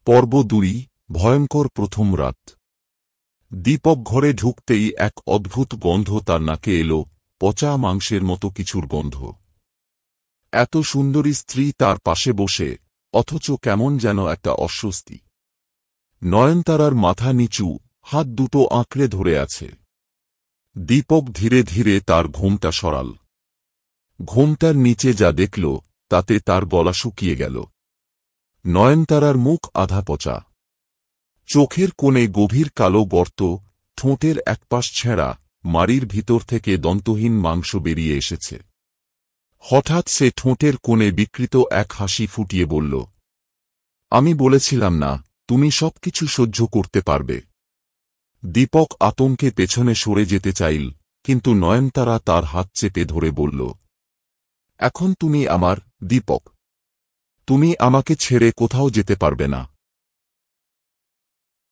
পর্ব ২ ভয়ঙ্কর প্রথম রাত। দীপক ঘরে ঢুকতেই এক অদ্ভুত গন্ধ তার নাকে এলো, পচা মাংসের মতো কিছুর গন্ধ। এত সুন্দরী স্ত্রী তার পাশে বসে, অথচ কেমন যেন একটা অস্বস্তি। নয়নতারার মাথা নিচু, হাত দুটো আঁকড়ে ধরে আছে। দীপক ধীরে ধীরে তার ঘোমটা সরাল। ঘোমটার নিচে যা দেখল, তাতে তার গলা শুকিয়ে গেল। নয়নতারার মুখ আধা পচা, চোখের কোণে গভীর কালো গর্ত, ঠোঁটের একপাশ ছেঁড়া, মাড়ির ভিতর থেকে দন্তহীন মাংস বেরিয়ে এসেছে। হঠাৎ সে ঠোঁটের কোণে বিকৃত এক হাসি ফুটিয়ে বলল, আমি বলেছিলাম না তুমি সবকিছু সহ্য করতে পারবে। দীপক আতঙ্কে পেছনে সরে যেতে চাইল, কিন্তু নয়নতারা তার হাত চেপে ধরে বলল, এখন তুমি আমার, দীপক। তুমি আমাকে ছেড়ে কোথাও যেতে পারবে না।